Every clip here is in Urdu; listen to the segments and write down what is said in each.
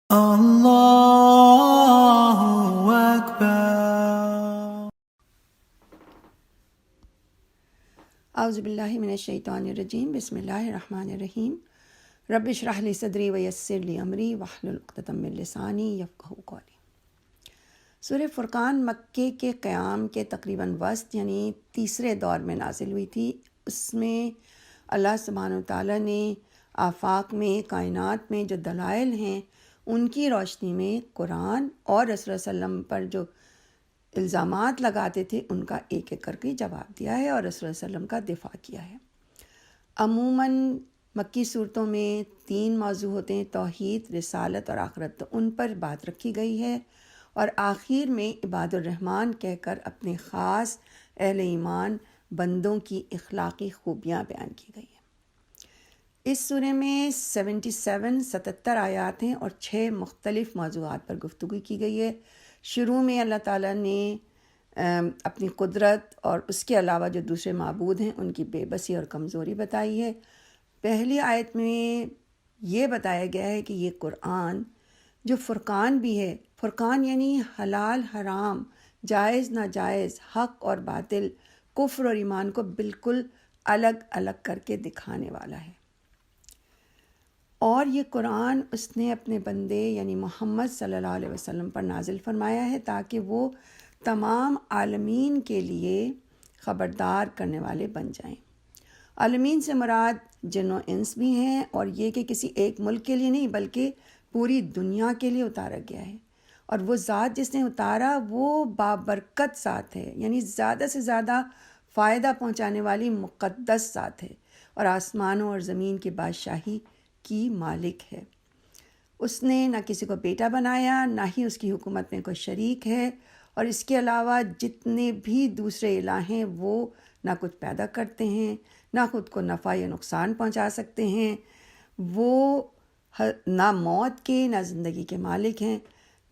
Allahu Akbar. اعوذ باللہ من الشیطان الرجیم، بسم اللہ الرحمن الرحیم۔ رب اشرح لی صدری ویسر لی امری واحلل عقدۃ من لسانی یفقہوا قولی۔ سورہ فرقان مکے کے قیام کے تقریباً وسط یعنی تیسرے دور میں نازل ہوئی تھی۔ اس میں اللہ سبحانہ وتعالیٰ نے آفاق میں، کائنات میں جو دلائل ہیں ان کی روشنی میں قرآن اور رسول اللہ علیہ وسلم پر جو الزامات لگاتے تھے ان کا ایک ایک کر کے جواب دیا ہے اور رسول اللہ علیہ وسلم کا دفاع کیا ہے۔ عموماً مکی صورتوں میں 3 موضوع ہوتے ہیں: توحید، رسالت اور آخرت، تو ان پر بات رکھی گئی ہے، اور آخر میں عباد الرحمن کہہ کر اپنے خاص اہل ایمان بندوں کی اخلاقی خوبیاں بیان کی گئی ہیں۔ اس سورہ میں 77 آیات ہیں اور 6 مختلف موضوعات پر گفتگو کی گئی ہے۔ شروع میں اللہ تعالیٰ نے اپنی قدرت اور اس کے علاوہ جو دوسرے معبود ہیں ان کی بے بسی اور کمزوری بتائی ہے۔ پہلی آیت میں یہ بتایا گیا ہے کہ یہ قرآن جو فرقان بھی ہے، فرقان یعنی حلال حرام، جائز ناجائز، حق اور باطل، کفر اور ایمان کو بالکل الگ الگ کر کے دکھانے والا ہے۔ اور یہ قرآن اس نے اپنے بندے یعنی محمد صلی اللہ علیہ وسلم پر نازل فرمایا ہے تاکہ وہ تمام عالمین کے لیے خبردار کرنے والے بن جائیں۔ عالمین سے مراد جن و انس بھی ہیں، اور یہ کہ کسی ایک ملک کے لیے نہیں بلکہ پوری دنیا کے لیے اتارا گیا ہے۔ اور وہ ذات جس نے اتارا وہ بابرکت ذات ہے، یعنی زیادہ سے زیادہ فائدہ پہنچانے والی مقدس ذات ہے، اور آسمانوں اور زمین کی بادشاہی کی مالک ہے۔ اس نے نہ کسی کو بیٹا بنایا، نہ ہی اس کی حکومت میں کوئی شریک ہے، اور اس کے علاوہ جتنے بھی دوسرے الہ ہیں وہ نہ کچھ پیدا کرتے ہیں، نہ خود کو نفع یا نقصان پہنچا سکتے ہیں، وہ نہ موت کے نہ زندگی کے مالک ہیں۔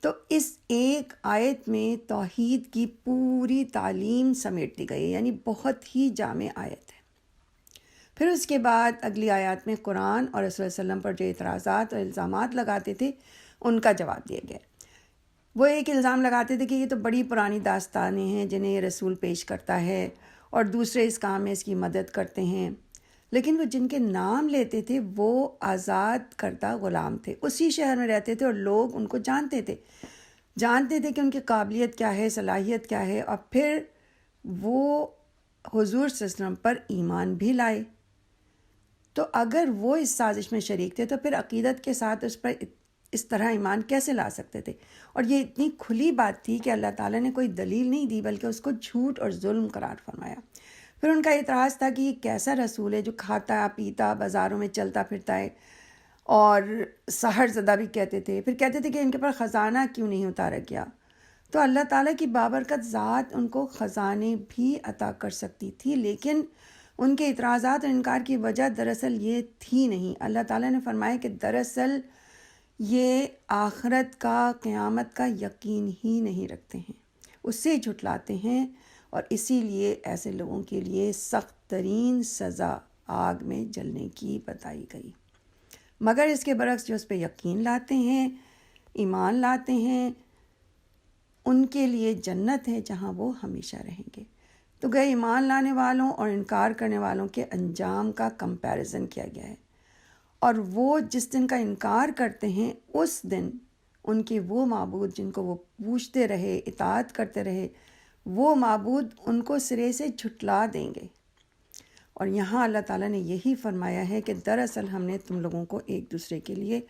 تو اس ایک آیت میں توحید کی پوری تعلیم سمیٹ دی گئی ہے، یعنی بہت ہی جامع آیت ہے۔ پھر اس کے بعد اگلی آیات میں قرآن اور رسول اللہ علیہ وسلم پر جو اعتراضات اور الزامات لگاتے تھے ان کا جواب دیا گیا۔ وہ ایک الزام لگاتے تھے کہ یہ تو بڑی پرانی داستانیں ہیں جنہیں یہ رسول پیش کرتا ہے، اور دوسرے اس کام میں اس کی مدد کرتے ہیں، لیکن وہ جن کے نام لیتے تھے وہ آزاد کردہ غلام تھے، اسی شہر میں رہتے تھے اور لوگ ان کو جانتے تھے کہ ان کی قابلیت کیا ہے، صلاحیت کیا ہے، اور پھر وہ حضور صلی اللہ علیہ وسلم پر ایمان بھی لائے۔ تو اگر وہ اس سازش میں شریک تھے تو پھر عقیدت کے ساتھ اس پر اس طرح ایمان کیسے لا سکتے تھے؟ اور یہ اتنی کھلی بات تھی کہ اللہ تعالیٰ نے کوئی دلیل نہیں دی بلکہ اس کو جھوٹ اور ظلم قرار فرمایا۔ پھر ان کا اعتراض تھا کہ یہ کیسا رسول ہے جو کھاتا پیتا بازاروں میں چلتا پھرتا ہے، اور سحر زدہ بھی کہتے تھے۔ پھر کہتے تھے کہ ان کے پر خزانہ کیوں نہیں اتارا گیا؟ تو اللہ تعالیٰ کی بابرکت ذات ان کو خزانے بھی عطا کر سکتی تھی، لیکن ان کے اعتراضات اور انکار کی وجہ دراصل یہ تھی نہیں۔ اللہ تعالیٰ نے فرمایا کہ دراصل یہ آخرت کا، قیامت کا یقین ہی نہیں رکھتے ہیں، اس سے جھٹلاتے ہیں، اور اسی لیے ایسے لوگوں کے لیے سخت ترین سزا آگ میں جلنے کی بتائی گئی۔ مگر اس کے برعکس جو اس پہ یقین لاتے ہیں، ایمان لاتے ہیں، ان کے لیے جنت ہے جہاں وہ ہمیشہ رہیں گے۔ تو گئے ایمان لانے والوں اور انکار کرنے والوں کے انجام کا کمپیریزن کیا گیا ہے، اور وہ جس دن کا انکار کرتے ہیں اس دن ان کے وہ معبود جن کو وہ پوچھتے رہے، اطاعت کرتے رہے، وہ معبود ان کو سرے سے جھٹلا دیں گے۔ اور یہاں اللہ تعالیٰ نے یہی فرمایا ہے کہ دراصل ہم نے تم لوگوں کو ایک دوسرے کے لیے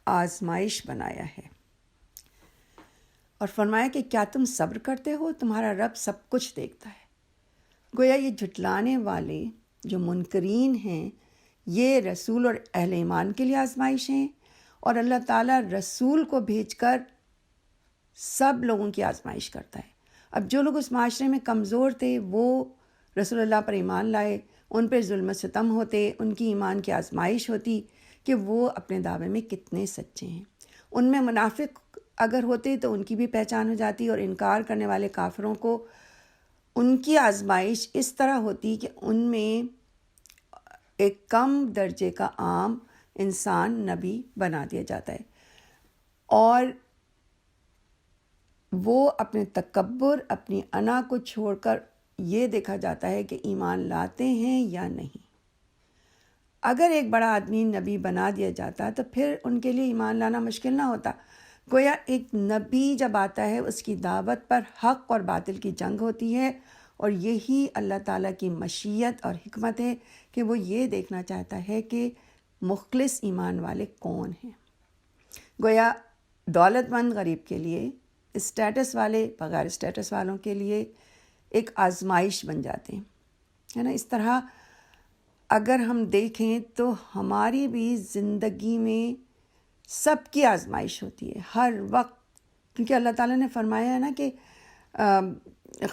آزمائش بنایا ہے، اور فرمایا کہ کیا تم صبر کرتے ہو؟ تمہارا رب سب کچھ دیکھتا ہے۔ گویا یہ جھٹلانے والے جو منکرین ہیں یہ رسول اور اہل ایمان کے لیے آزمائش ہیں، اور اللہ تعالیٰ رسول کو بھیج کر سب لوگوں کی آزمائش کرتا ہے۔ اب جو لوگ اس معاشرے میں کمزور تھے وہ رسول اللہ پر ایمان لائے، ان پہ ظلم و ستم ہوتے، ان کی ایمان کی آزمائش ہوتی کہ وہ اپنے دعوے میں کتنے سچے ہیں۔ ان میں منافق اگر ہوتے تو ان کی بھی پہچان ہو جاتی، اور انکار کرنے والے کافروں کو ان کی آزمائش اس طرح ہوتی کہ ان میں ایک کم درجے کا عام انسان نبی بنا دیا جاتا ہے۔ اور وہ اپنے تکبر، اپنی انا کو چھوڑ کر یہ دیکھا جاتا ہے کہ ایمان لاتے ہیں یا نہیں۔ اگر ایک بڑا آدمی نبی بنا دیا جاتا تو پھر ان کے لیے ایمان لانا مشکل نہ ہوتا۔ گویا ایک نبی جب آتا ہے اس کی دعوت پر حق اور باطل کی جنگ ہوتی ہے، اور یہی اللہ تعالیٰ کی مشیت اور حکمت ہے کہ وہ یہ دیکھنا چاہتا ہے کہ مخلص ایمان والے کون ہیں۔ گویا دولت مند غریب کے لیے، اسٹیٹس والے بغیر اسٹیٹس والوں کے لیے ایک آزمائش بن جاتے ہیں، ہے نا۔ اس طرح اگر ہم دیکھیں تو ہماری بھی زندگی میں سب کی آزمائش ہوتی ہے ہر وقت، کیونکہ اللہ تعالیٰ نے فرمایا ہے نا کہ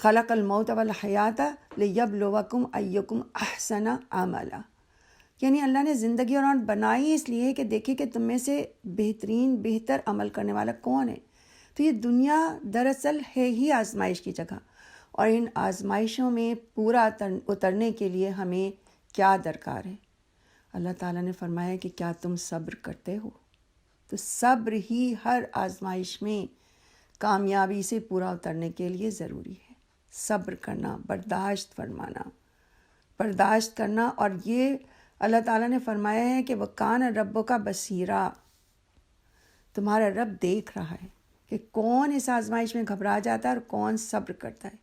خلق الموت والحیات لیبلوکم ایکم احسن عملا، یعنی اللہ نے زندگی اور موت بنائی اس لیے کہ دیکھے کہ تم میں سے بہتر عمل کرنے والا کون ہے۔ تو یہ دنیا دراصل ہے ہی آزمائش کی جگہ، اور ان آزمائشوں میں پورا اترنے کے لیے ہمیں کیا درکار ہے؟ اللہ تعالیٰ نے فرمایا کہ کیا تم صبر کرتے ہو؟ تو صبر ہی ہر آزمائش میں کامیابی سے پورا اترنے کے لیے ضروری ہے۔ صبر کرنا، برداشت فرمانا، برداشت کرنا، اور یہ اللہ تعالیٰ نے فرمایا ہے کہ وَكَانَ رَبُّكَ بَصِيرًا، تمہارا رب دیکھ رہا ہے کہ کون اس آزمائش میں گھبرا جاتا ہے اور کون صبر کرتا ہے۔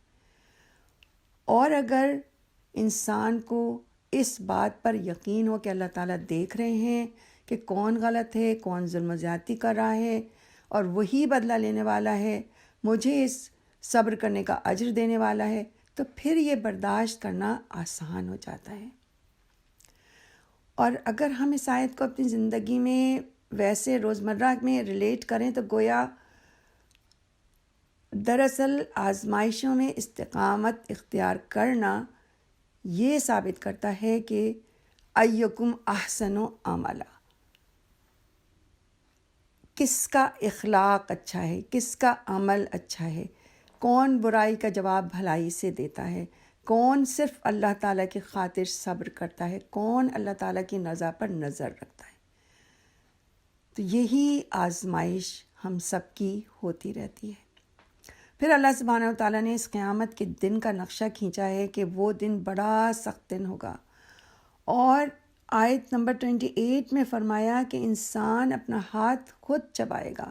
اور اگر انسان کو اس بات پر یقین ہو کہ اللہ تعالیٰ دیکھ رہے ہیں کہ کون غلط ہے، کون ظلم و زیادتی کر رہا ہے، اور وہی بدلہ لینے والا ہے، مجھے اس صبر کرنے کا اجر دینے والا ہے، تو پھر یہ برداشت کرنا آسان ہو جاتا ہے۔ اور اگر ہم اس آیت کو اپنی زندگی میں ویسے روزمرہ میں ریلیٹ کریں تو گویا دراصل آزمائشوں میں استقامت اختیار کرنا یہ ثابت کرتا ہے کہ ایکم احسن عملا، کس کا اخلاق اچھا ہے، کس کا عمل اچھا ہے، کون برائی کا جواب بھلائی سے دیتا ہے، کون صرف اللہ تعالیٰ کی خاطر صبر کرتا ہے، کون اللہ تعالیٰ کی رضا پر نظر رکھتا ہے۔ تو یہی آزمائش ہم سب کی ہوتی رہتی ہے۔ پھر اللہ سبحانہ و تعالیٰ نے اس قیامت کے دن کا نقشہ کھینچا ہے کہ وہ دن بڑا سخت دن ہوگا، اور آیت نمبر 28 میں فرمایا کہ انسان اپنا ہاتھ خود چبائے گا،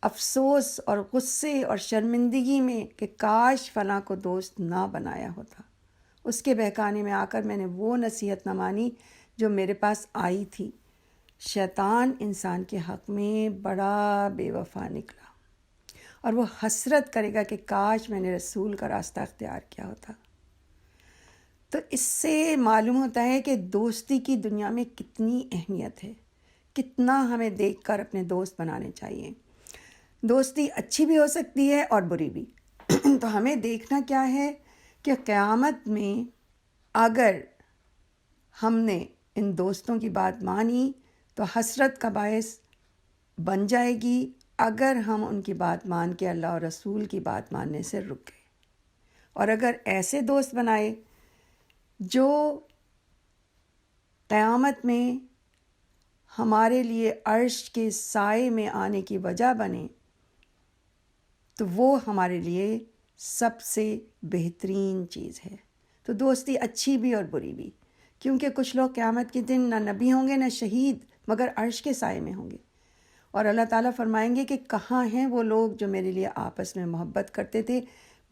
افسوس اور غصے اور شرمندگی میں کہ کاش فلاں کو دوست نہ بنایا ہوتا، اس کے بہکانے میں آ کر میں نے وہ نصیحت نہ مانی جو میرے پاس آئی تھی۔ شیطان انسان کے حق میں بڑا بے وفا نکلا، اور وہ حسرت کرے گا کہ کاش میں نے رسول کا راستہ اختیار کیا ہوتا۔ تو اس سے معلوم ہوتا ہے کہ دوستی کی دنیا میں کتنی اہمیت ہے، کتنا ہمیں دیکھ کر اپنے دوست بنانے چاہیے۔ دوستی اچھی بھی ہو سکتی ہے اور بری بھی۔ تو ہمیں دیکھنا کیا ہے کہ قیامت میں اگر ہم نے ان دوستوں کی بات مانی تو حسرت کا باعث بن جائے گی اگر ہم ان کی بات مان کے اللہ اور رسول کی بات ماننے سے رک گئے، اور اگر ایسے دوست بنائے جو قیامت میں ہمارے لیے عرش کے سائے میں آنے کی وجہ بنے، تو وہ ہمارے لیے سب سے بہترین چیز ہے۔ تو دوستی اچھی بھی اور بری بھی، کیونکہ کچھ لوگ قیامت کے دن نہ نبی ہوں گے نہ شہید، مگر عرش کے سائے میں ہوں گے، اور اللہ تعالیٰ فرمائیں گے کہ کہاں ہیں وہ لوگ جو میرے لیے آپس میں محبت کرتے تھے،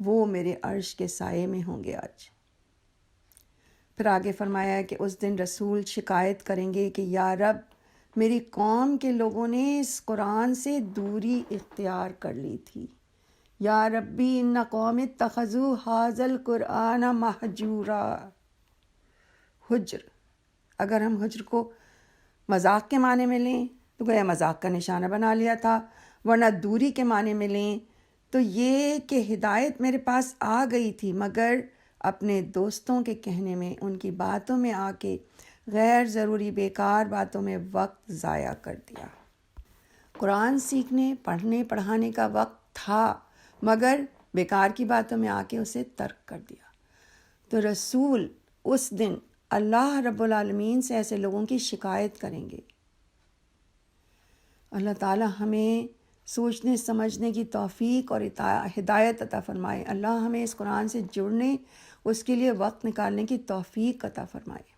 وہ میرے عرش کے سائے میں ہوں گے آج۔ پھر آگے فرمایا کہ اس دن رسول شکایت کریں گے کہ یا رب، میری قوم کے لوگوں نے اس قرآن سے دوری اختیار کر لی تھی۔ یا ربی ان قوم اتخذوا ھذا القرآن مہجورا۔ حجر، اگر ہم حجر کو مذاق کے معنی میں لیں تو گویا مذاق کا نشانہ بنا لیا تھا، ورنہ دوری کے معنی میں لیں تو یہ کہ ہدایت میرے پاس آ گئی تھی، مگر اپنے دوستوں کے کہنے میں، ان کی باتوں میں آ کے غیر ضروری بیکار باتوں میں وقت ضائع کر دیا۔ قرآن سیکھنے، پڑھنے، پڑھانے کا وقت تھا، مگر بیکار کی باتوں میں آ کے اسے ترک کر دیا۔ تو رسول اس دن اللہ رب العالمین سے ایسے لوگوں کی شکایت کریں گے۔ اللہ تعالیٰ ہمیں سوچنے سمجھنے کی توفیق اور ہدایت عطا فرمائے۔ اللہ ہمیں اس قرآن سے جڑنے، اس کے لیے وقت نکالنے کی توفیق عطا فرمائے۔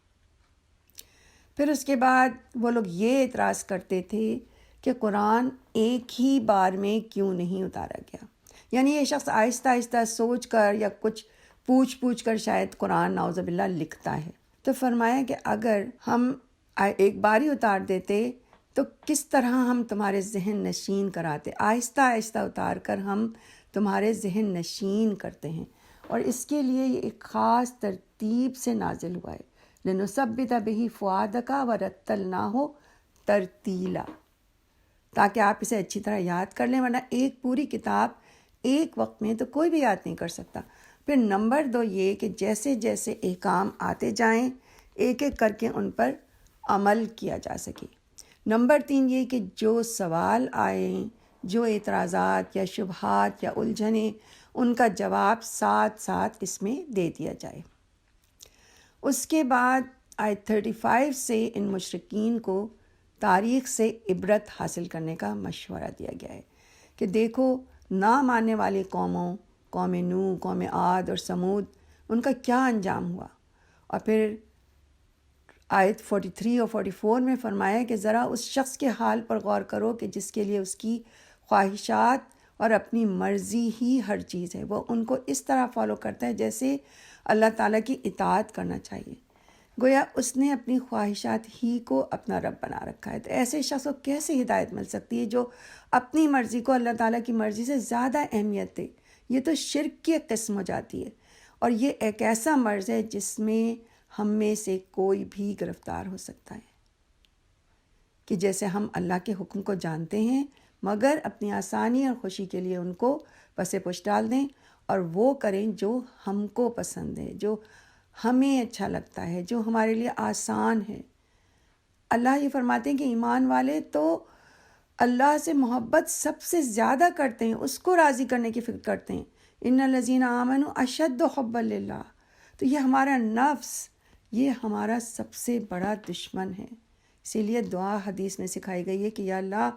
پھر اس کے بعد وہ لوگ یہ اعتراض کرتے تھے کہ قرآن ایک ہی بار میں کیوں نہیں اتارا گیا، یعنی یہ شخص آہستہ آہستہ سوچ کر یا کچھ پوچھ کر شاید قرآن نعوذ باللہ لکھتا ہے۔ تو فرمایا کہ اگر ہم ایک بار ہی اتار دیتے تو کس طرح ہم تمہارے ذہن نشین کراتے، آہستہ آہستہ اتار کر ہم تمہارے ذہن نشین کرتے ہیں، اور اس کے لیے یہ ایک خاص ترتیب سے نازل ہوا ہے۔ لنثبت بہ فؤادک ورتلناہ ترتیلا، تاکہ آپ اسے اچھی طرح یاد کر لیں، ورنہ ایک پوری کتاب ایک وقت میں تو کوئی بھی یاد نہیں کر سکتا۔ پھر نمبر 2 یہ کہ جیسے جیسے احکام آتے جائیں ایک ایک کر کے ان پر عمل کیا جا سکے۔ نمبر 3 یہ کہ جو سوال آئیں، جو اعتراضات یا شبہات یا الجھنیں، ان کا جواب ساتھ ساتھ اس میں دے دیا جائے۔ اس کے بعد آیت 35 سے ان مشرکین کو تاریخ سے عبرت حاصل کرنے کا مشورہ دیا گیا ہے کہ دیکھو نہ ماننے والی قوموں، قوم نوح، قوم عاد اور سمود، ان کا کیا انجام ہوا۔ اور پھر آیت 43 اور 44 میں فرمایا کہ ذرا اس شخص کے حال پر غور کرو کہ جس کے لیے اس کی خواہشات اور اپنی مرضی ہی ہر چیز ہے، وہ ان کو اس طرح فالو کرتا ہے جیسے اللہ تعالیٰ کی اطاعت کرنا چاہیے، گویا اس نے اپنی خواہشات ہی کو اپنا رب بنا رکھا ہے۔ تو ایسے شخص کو کیسے ہدایت مل سکتی ہے جو اپنی مرضی کو اللہ تعالیٰ کی مرضی سے زیادہ اہمیت دے؟ یہ تو شرک کی ایک قسم ہو جاتی ہے، اور یہ ایک ایسا مرض ہے جس میں ہم میں سے کوئی بھی گرفتار ہو سکتا ہے کہ جیسے ہم اللہ کے حکم کو جانتے ہیں مگر اپنی آسانی اور خوشی کے لیے ان کو پس پش ڈال دیں اور وہ کریں جو ہم کو پسند ہے، جو ہمیں اچھا لگتا ہے، جو ہمارے لیے آسان ہے۔ اللہ یہ فرماتے ہیں کہ ایمان والے تو اللہ سے محبت سب سے زیادہ کرتے ہیں، اس کو راضی کرنے کی فکر کرتے ہیں۔ ان الذین آمنوا اشد حبا للہ، تو یہ ہمارا نفس، یہ ہمارا سب سے بڑا دشمن ہے۔ اسی لیے دعا حدیث میں سکھائی گئی ہے کہ یا اللہ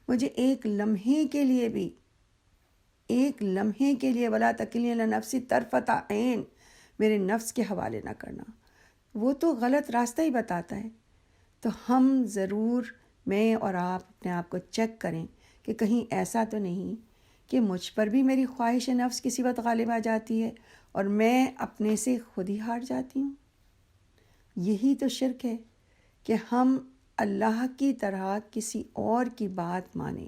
مجھے ایک لمحے کے لیے بھی، ایک لمحے کے لیے ولا تکلنی الی نفسی طرفۃ عین، میرے نفس کے حوالے نہ کرنا، وہ تو غلط راستہ ہی بتاتا ہے۔ تو ہم ضرور، میں اور آپ اپنے آپ کو چیک کریں کہ کہیں ایسا تو نہیں کہ مجھ پر بھی میری خواہش نفس کسی وقت غالب آ جاتی ہے اور میں اپنے سے خود ہی ہار جاتی ہوں۔ یہی تو شرک ہے کہ ہم اللہ کی طرح کسی اور کی بات مانیں،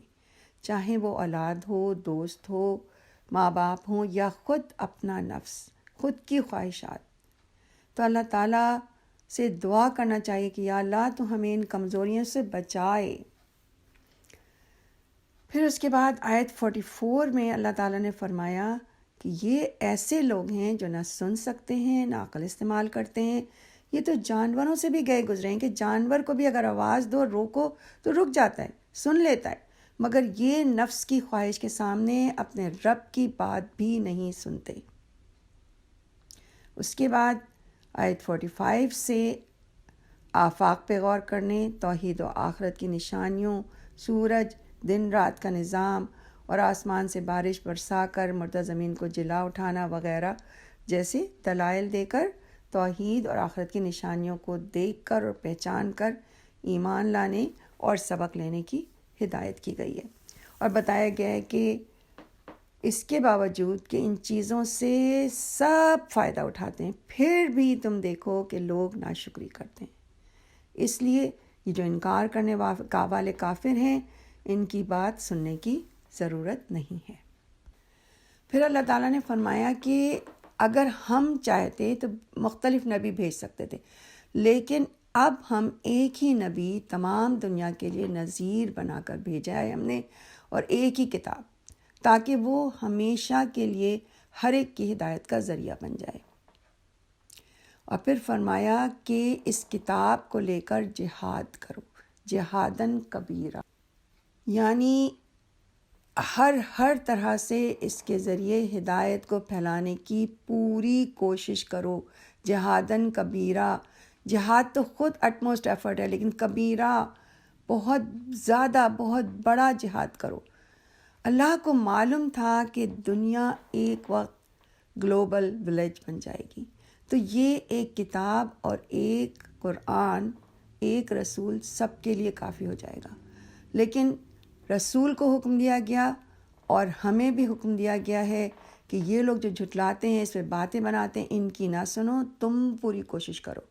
چاہے وہ اولاد ہو، دوست ہو، ماں باپ ہوں، یا خود اپنا نفس، خود کی خواہشات۔ تو اللہ تعالیٰ سے دعا کرنا چاہیے کہ یا اللہ تو ہمیں ان کمزوریوں سے بچائے۔ پھر اس کے بعد آیت 44 میں اللہ تعالیٰ نے فرمایا کہ یہ ایسے لوگ ہیں جو نہ سن سکتے ہیں نہ عقل استعمال کرتے ہیں، یہ تو جانوروں سے بھی گئے گزرے ہیں کہ جانور کو بھی اگر آواز دو، روکو تو رک جاتا ہے، سن لیتا ہے، مگر یہ نفس کی خواہش کے سامنے اپنے رب کی بات بھی نہیں سنتے۔ اس کے بعد آیت 45 سے آفاق پہ غور کرنے، توحید و آخرت کی نشانیوں، سورج، دن رات کا نظام اور آسمان سے بارش برسا کر مردہ زمین کو جلا اٹھانا وغیرہ جیسے دلائل دے کر توحید اور آخرت کی نشانیوں کو دیکھ کر اور پہچان کر ایمان لانے اور سبق لینے کی ہدایت کی گئی ہے، اور بتایا گیا ہے کہ اس کے باوجود کہ ان چیزوں سے سب فائدہ اٹھاتے ہیں پھر بھی تم دیکھو کہ لوگ ناشکری کرتے ہیں، اس لیے یہ جو انکار کرنے والے کافر ہیں ان کی بات سننے کی ضرورت نہیں ہے۔ پھر اللہ تعالیٰ نے فرمایا کہ اگر ہم چاہتے تو مختلف نبی بھیج سکتے تھے، لیکن اب ہم ایک ہی نبی تمام دنیا کے لیے نذیر بنا کر بھیجا ہے ہم نے، اور ایک ہی کتاب، تاکہ وہ ہمیشہ کے لیے ہر ایک کی ہدایت کا ذریعہ بن جائے۔ اور پھر فرمایا کہ اس کتاب کو لے کر جہاد کرو، جہادن کبیرہ، یعنی ہر طرح سے اس کے ذریعے ہدایت کو پھیلانے کی پوری کوشش کرو۔ جہادن کبیرہ، جہاد تو خود اٹموسٹ ایفرٹ ہے، لیکن کبیرہ بہت زیادہ، بہت بڑا جہاد کرو۔ اللہ کو معلوم تھا کہ دنیا ایک وقت گلوبل ولیج بن جائے گی، تو یہ ایک کتاب اور ایک قرآن، ایک رسول سب کے لیے کافی ہو جائے گا۔ لیکن رسول کو حکم دیا گیا اور ہمیں بھی حکم دیا گیا ہے کہ یہ لوگ جو جھٹلاتے ہیں، اس پہ باتیں بناتے ہیں، ان کی نہ سنو، تم پوری کوشش کرو،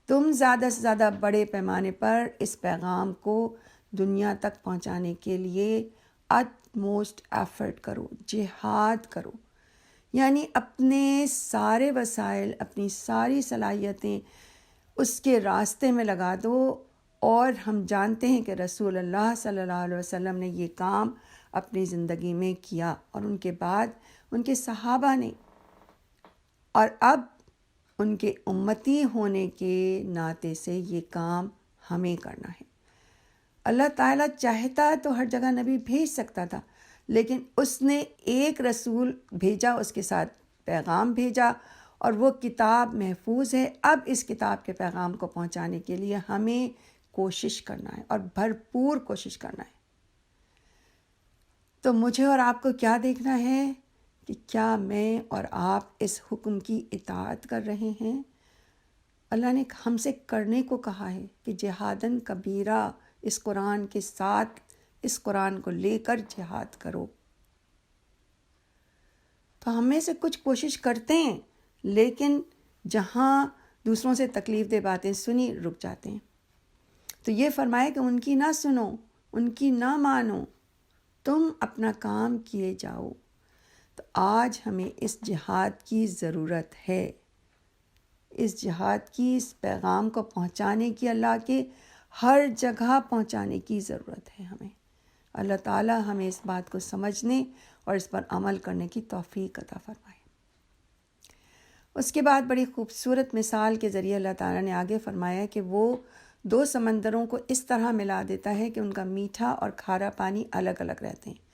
تم زیادہ سے زیادہ بڑے پیمانے پر اس پیغام کو دنیا تک پہنچانے کے لیے utmost ایفرٹ کرو، جہاد کرو، یعنی اپنے سارے وسائل، اپنی ساری صلاحیتیں اس کے راستے میں لگا دو۔ اور ہم جانتے ہیں کہ رسول اللہ صلی اللہ علیہ وسلم نے یہ کام اپنی زندگی میں کیا، اور ان کے بعد ان کے صحابہ نے، اور اب ان کے امتی ہونے کے ناطے سے یہ کام ہمیں کرنا ہے۔ اللہ تعالیٰ چاہتا تو ہر جگہ نبی بھیج سکتا تھا، لیکن اس نے ایک رسول بھیجا، اس کے ساتھ پیغام بھیجا، اور وہ کتاب محفوظ ہے۔ اب اس کتاب کے پیغام کو پہنچانے کے لیے ہمیں کوشش کرنا ہے، اور بھرپور کوشش کرنا ہے۔ تو مجھے اور آپ کو کیا دیکھنا ہے کہ کیا میں اور آپ اس حکم کی اطاعت کر رہے ہیں؟ اللہ نے ہم سے کرنے کو کہا ہے کہ جہادن کبیرہ، اس قرآن کے ساتھ، اس قرآن کو لے کر جہاد کرو۔ تو ہم میں سے کچھ کوشش کرتے ہیں، لیکن جہاں دوسروں سے تکلیف دہ باتیں سنی رک جاتے ہیں۔ تو یہ فرمائے کہ ان کی نہ سنو، ان کی نہ مانو، تم اپنا کام کیے جاؤ۔ تو آج ہمیں اس جہاد کی ضرورت ہے، اس جہاد کی، اس پیغام کو پہنچانے کی، اللہ کے ہر جگہ پہنچانے کی ضرورت ہے ہمیں۔ اللہ تعالیٰ ہمیں اس بات کو سمجھنے اور اس پر عمل کرنے کی توفیق عطا فرمائے۔ اس کے بعد بڑی خوبصورت مثال کے ذریعے اللہ تعالیٰ نے آگے فرمایا کہ وہ دو سمندروں کو اس طرح ملا دیتا ہے کہ ان کا میٹھا اور کھارا پانی الگ الگ رہتے ہیں۔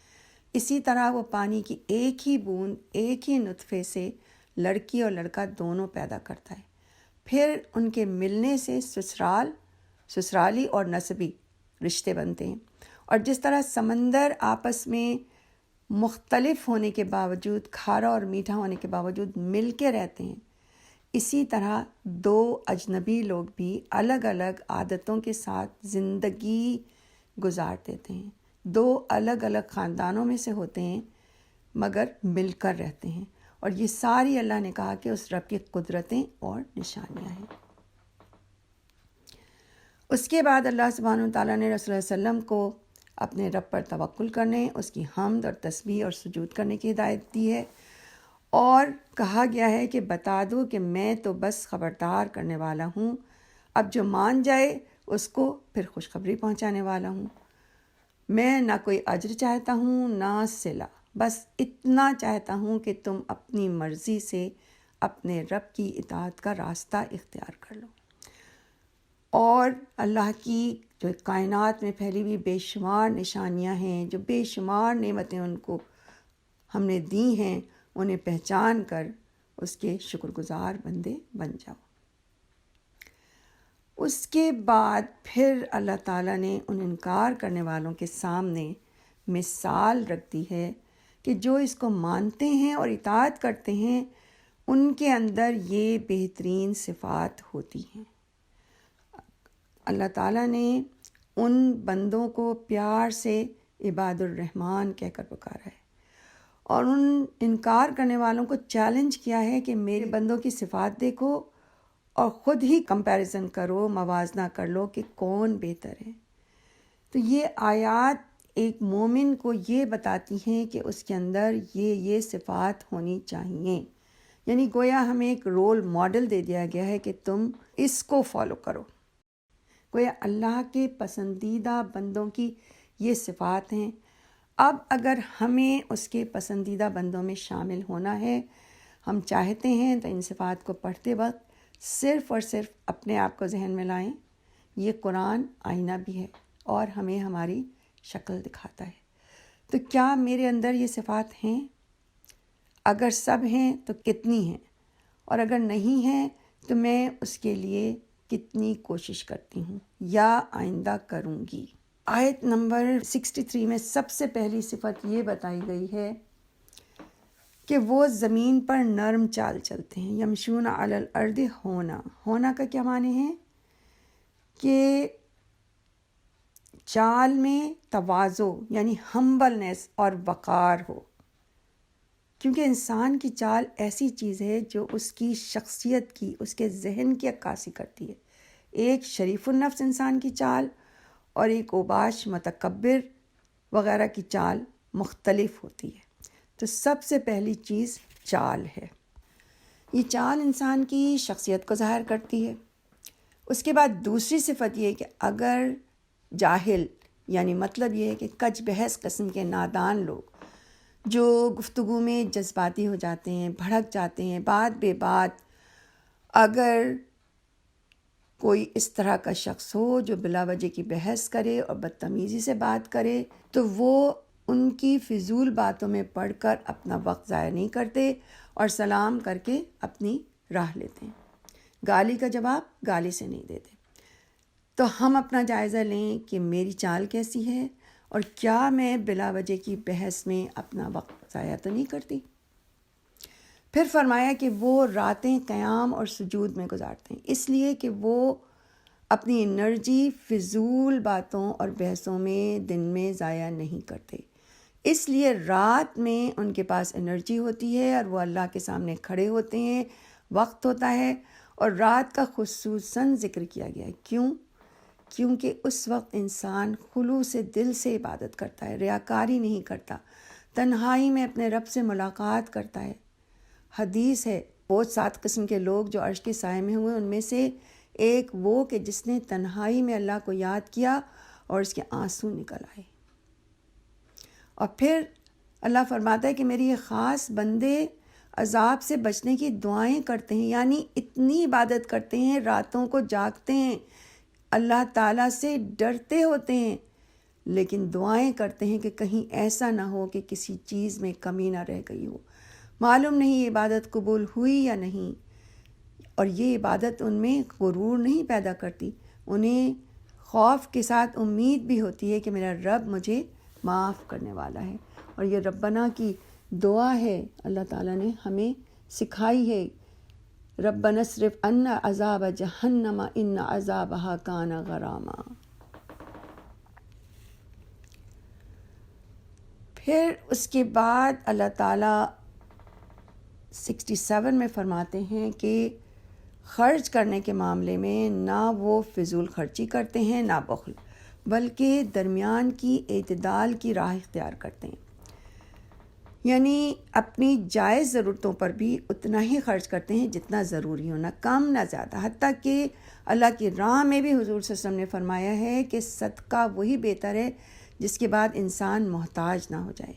اسی طرح وہ پانی کی ایک ہی بوند، ایک ہی نطفے سے لڑکی اور لڑکا دونوں پیدا کرتا ہے۔ پھر ان کے ملنے سے سسرالی اور نسبی رشتے بنتے ہیں۔ اور جس طرح سمندر آپس میں مختلف ہونے کے باوجود، کھارا اور میٹھا ہونے کے باوجود مل کے رہتے ہیں، اسی طرح دو اجنبی لوگ بھی الگ الگ عادتوں کے ساتھ زندگی گزار دیتے ہیں، دو الگ الگ خاندانوں میں سے ہوتے ہیں مگر مل کر رہتے ہیں۔ اور یہ ساری اللہ نے کہا کہ اس رب کی قدرتیں اور نشانیاں ہیں۔ اس کے بعد اللہ سبحانہ وتعالیٰ نے رسول اللہ علیہ وسلم کو اپنے رب پر توکل کرنے، اس کی حمد اور تسبیح اور سجود کرنے کی ہدایت دی ہے، اور کہا گیا ہے کہ بتا دو کہ میں تو بس خبردار کرنے والا ہوں، اب جو مان جائے اس کو پھر خوشخبری پہنچانے والا ہوں۔ میں نہ کوئی اجر چاہتا ہوں نہ صلہ، بس اتنا چاہتا ہوں کہ تم اپنی مرضی سے اپنے رب کی اطاعت کا راستہ اختیار کر لو۔ اور اللہ کی جو کائنات میں پھیلی ہوئی بے شمار نشانیاں ہیں، جو بے شمار نعمتیں ان کو ہم نے دی ہیں، انہیں پہچان کر اس کے شکر گزار بندے بن جاؤ۔ اس کے بعد پھر اللہ تعالیٰ نے ان انکار کرنے والوں کے سامنے مثال رکھ دی ہے کہ جو اس کو مانتے ہیں اور اطاعت کرتے ہیں، ان کے اندر یہ بہترین صفات ہوتی ہیں۔ اللہ تعالیٰ نے ان بندوں کو پیار سے عباد الرحمن کہہ کر پکارا ہے، اور ان انکار کرنے والوں کو چیلنج کیا ہے کہ میرے بندوں کی صفات دیکھو اور خود ہی کمپیریزن کرو، موازنہ کر لو کہ کون بہتر ہے۔ تو یہ آیات ایک مومن کو یہ بتاتی ہیں کہ اس کے اندر یہ صفات ہونی چاہیے، یعنی گویا ہمیں ایک رول ماڈل دے دیا گیا ہے کہ تم اس کو فالو کرو۔ گویا اللہ کے پسندیدہ بندوں کی یہ صفات ہیں۔ اب اگر ہمیں اس کے پسندیدہ بندوں میں شامل ہونا ہے، ہم چاہتے ہیں تو ان صفات کو پڑھتے وقت صرف اور صرف اپنے آپ کو ذہن میں لائیں، یہ قرآن آئینہ بھی ہے اور ہمیں ہماری شکل دکھاتا ہے۔ تو کیا میرے اندر یہ صفات ہیں؟ اگر سب ہیں تو کتنی ہیں؟ اور اگر نہیں ہیں تو میں اس کے لیے کتنی کوشش کرتی ہوں یا آئندہ کروں گی؟ آیت نمبر 63 میں سب سے پہلی صفت یہ بتائی گئی ہے کہ وہ زمین پر نرم چال چلتے ہیں. یمشون علی الارض ہونا کا کیا معنی ہے کہ چال میں تواضع یعنی ہمبلنس اور وقار ہو، کیونکہ انسان کی چال ایسی چیز ہے جو اس کی شخصیت کی، اس کے ذہن کی عکاسی کرتی ہے. ایک شریف النفس انسان کی چال اور ایک اوباش متکبر وغیرہ کی چال مختلف ہوتی ہے. تو سب سے پہلی چیز چال ہے. یہ چال انسان کی شخصیت کو ظاہر کرتی ہے. اس کے بعد دوسری صفت یہ ہے کہ اگر جاہل، یعنی مطلب یہ ہے کہ کج بحث قسم کے نادان لوگ جو گفتگو میں جذباتی ہو جاتے ہیں، بھڑک جاتے ہیں بات بے بات، اگر کوئی اس طرح کا شخص ہو جو بلا وجہ کی بحث کرے اور بدتمیزی سے بات کرے تو وہ ان کی فضول باتوں میں پڑھ کر اپنا وقت ضائع نہیں کرتے اور سلام کر کے اپنی راہ لیتے ہیں. گالی کا جواب گالی سے نہیں دیتے. تو ہم اپنا جائزہ لیں کہ میری چال کیسی ہے اور کیا میں بلا وجہ کی بحث میں اپنا وقت ضائع تو نہیں کرتی. پھر فرمایا کہ وہ راتیں قیام اور سجود میں گزارتے ہیں، اس لیے کہ وہ اپنی انرجی فضول باتوں اور بحثوں میں دن میں ضائع نہیں کرتے. اس لیے رات میں ان کے پاس انرجی ہوتی ہے اور وہ اللہ کے سامنے کھڑے ہوتے ہیں، وقت ہوتا ہے. اور رات کا خصوصاً ذکر کیا گیا ہے. کیونکہ اس وقت انسان خلوص سے دل سے عبادت کرتا ہے، ریاکاری نہیں کرتا، تنہائی میں اپنے رب سے ملاقات کرتا ہے. حدیث ہے وہ 7 قسم کے لوگ جو عرش کے سائے میں ہوئے، ان میں سے ایک وہ کہ جس نے تنہائی میں اللہ کو یاد کیا اور اس کے آنسو نکل آئے. اور پھر اللہ فرماتا ہے کہ میری یہ خاص بندے عذاب سے بچنے کی دعائیں کرتے ہیں، یعنی اتنی عبادت کرتے ہیں، راتوں کو جاگتے ہیں، اللہ تعالیٰ سے ڈرتے ہوتے ہیں، لیکن دعائیں کرتے ہیں کہ کہیں ایسا نہ ہو کہ کسی چیز میں کمی نہ رہ گئی ہو. معلوم نہیں یہ عبادت قبول ہوئی یا نہیں. اور یہ عبادت ان میں غرور نہیں پیدا کرتی، انہیں خوف کے ساتھ امید بھی ہوتی ہے کہ میرا رب مجھے معاف کرنے والا ہے. اور یہ ربنا کی دعا ہے، اللہ تعالیٰ نے ہمیں سکھائی ہے. ربنا اصرف عنا عذاب جہنم ان عذابہا کان غراما. پھر اس کے بعد اللہ تعالیٰ 67 میں فرماتے ہیں کہ خرچ کرنے کے معاملے میں نہ وہ فضول خرچی کرتے ہیں نہ بخل، بلکہ درمیان کی اعتدال کی راہ اختیار کرتے ہیں. یعنی اپنی جائز ضرورتوں پر بھی اتنا ہی خرچ کرتے ہیں جتنا ضروری ہو، نہ کم نہ زیادہ. حتیٰ کہ اللہ کی راہ میں بھی حضور صلی اللہ علیہ وسلم نے فرمایا ہے کہ صدقہ وہی بہتر ہے جس کے بعد انسان محتاج نہ ہو جائے.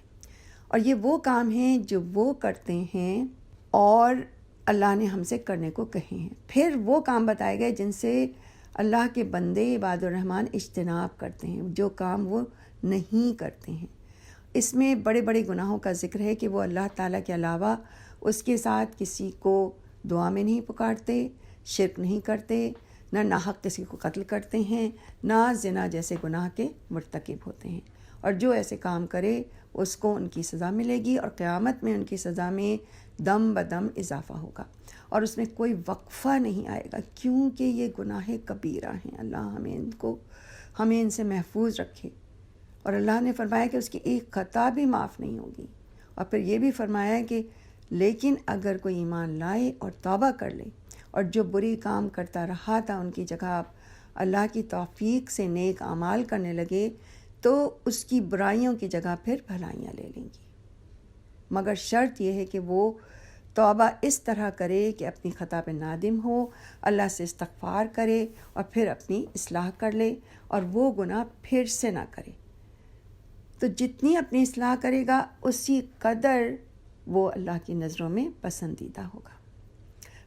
اور یہ وہ کام ہیں جو وہ کرتے ہیں اور اللہ نے ہم سے کرنے کو کہے ہیں. پھر وہ کام بتائے گئے جن سے اللہ کے بندے عباد الرحمن اجتناب کرتے ہیں، جو کام وہ نہیں کرتے ہیں. اس میں بڑے بڑے گناہوں کا ذکر ہے کہ وہ اللہ تعالیٰ کے علاوہ اس کے ساتھ کسی کو دعا میں نہیں پکارتے، شرک نہیں کرتے، نہ ناحق کسی کو قتل کرتے ہیں، نہ زنا جیسے گناہ کے مرتکب ہوتے ہیں. اور جو ایسے کام کرے اس کو ان کی سزا ملے گی اور قیامت میں ان کی سزا میں دم بدم اضافہ ہوگا اور اس میں کوئی وقفہ نہیں آئے گا، کیونکہ یہ گناہ کبیرہ ہیں. اللہ ہمیں ان سے محفوظ رکھے. اور اللہ نے فرمایا کہ اس کی ایک خطا بھی معاف نہیں ہوگی. اور پھر یہ بھی فرمایا کہ لیکن اگر کوئی ایمان لائے اور توبہ کر لے اور جو بری کام کرتا رہا تھا ان کی جگہ اللہ کی توفیق سے نیک اعمال کرنے لگے تو اس کی برائیوں کی جگہ پھر بھلائیاں لے لیں گی. مگر شرط یہ ہے کہ وہ توبہ اس طرح کرے کہ اپنی خطا پہ نادم ہو، اللہ سے استغفار کرے اور پھر اپنی اصلاح کر لے اور وہ گناہ پھر سے نہ کرے. تو جتنی اپنی اصلاح کرے گا اسی قدر وہ اللہ کی نظروں میں پسندیدہ ہوگا.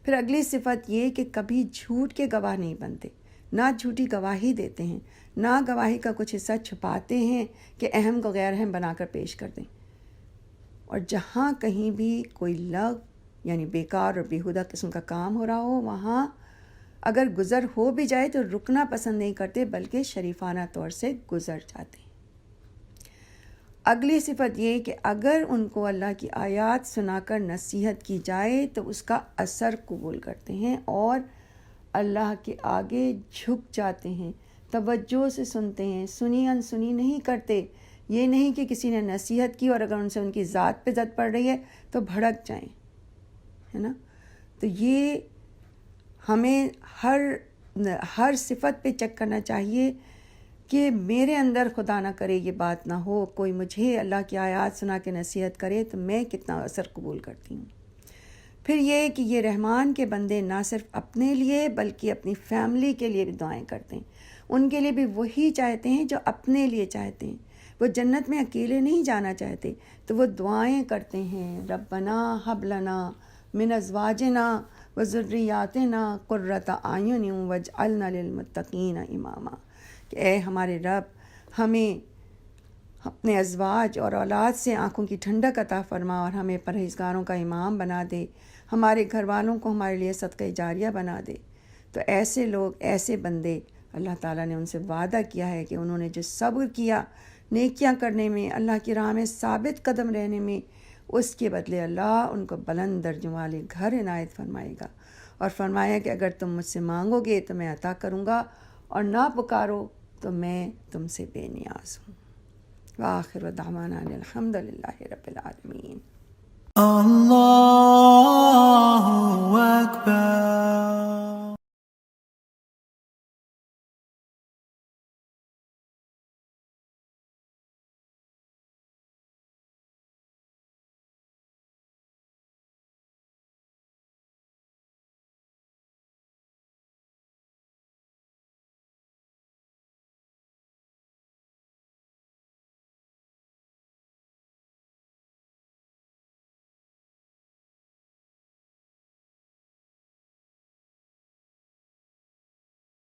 پھر اگلی صفت یہ کہ کبھی جھوٹ کے گواہ نہیں بنتے، نہ جھوٹی گواہی دیتے ہیں، نہ گواہی کا کچھ حصہ چھپاتے ہیں کہ اہم کو غیر اہم بنا کر پیش کر دیں. اور جہاں کہیں بھی کوئی لغو یعنی بیکار اور بیہودہ قسم کا کام ہو رہا ہو وہاں اگر گزر ہو بھی جائے تو رکنا پسند نہیں کرتے بلکہ شریفانہ طور سے گزر جاتے ہیں۔ اگلی صفت یہ کہ اگر ان کو اللہ کی آیات سنا کر نصیحت کی جائے تو اس کا اثر قبول کرتے ہیں اور اللہ کے آگے جھک جاتے ہیں، توجہ سے سنتے ہیں، سنی انسنی نہیں کرتے۔ یہ نہیں کہ کسی نے نصیحت کی اور اگر ان سے ان کی ذات پہ زد پڑ رہی ہے تو بھڑک جائیں، ہے نا۔ تو یہ ہمیں ہر صفت پہ چیک کرنا چاہیے کہ میرے اندر خدا نہ کرے یہ بات نہ ہو، کوئی مجھے اللہ کی آیات سنا کے نصیحت کرے تو میں کتنا اثر قبول کرتی ہوں۔ پھر یہ کہ یہ رحمان کے بندے نہ صرف اپنے لیے بلکہ اپنی فیملی کے لیے بھی دعائیں کرتے ہیں، ان کے لیے بھی وہی چاہتے ہیں جو اپنے لیے چاہتے ہیں۔ وہ جنت میں اکیلے نہیں جانا چاہتے تو وہ دعائیں کرتے ہیں، ربنا ہب لنا من ازواجنا وذریاتنا قرۃ اعین واجعلنا للمتقین اماما، کہ اے ہمارے رب ہمیں اپنے ازواج اور اولاد سے آنکھوں کی ٹھنڈک عطا فرما اور ہمیں پرہیزگاروں کا امام بنا دے، ہمارے گھر والوں کو ہمارے لیے صدقہ جاریہ بنا دے۔ تو ایسے لوگ، ایسے بندے، اللہ تعالیٰ نے ان سے وعدہ کیا ہے کہ انہوں نے جو صبر کیا نیکیاں کرنے میں، اللہ کی راہ میں ثابت قدم رہنے میں، اس کے بدلے اللہ ان کو بلند درجوں والے گھر عنایت فرمائے گا، اور فرمایا کہ اگر تم مجھ سے مانگو گے تو میں عطا کروں گا اور نہ پکارو تو میں تم سے بے نیاز ہوں۔ وآخر دعوانا الحمد للہ رب العالمین۔ Allahu Akbar.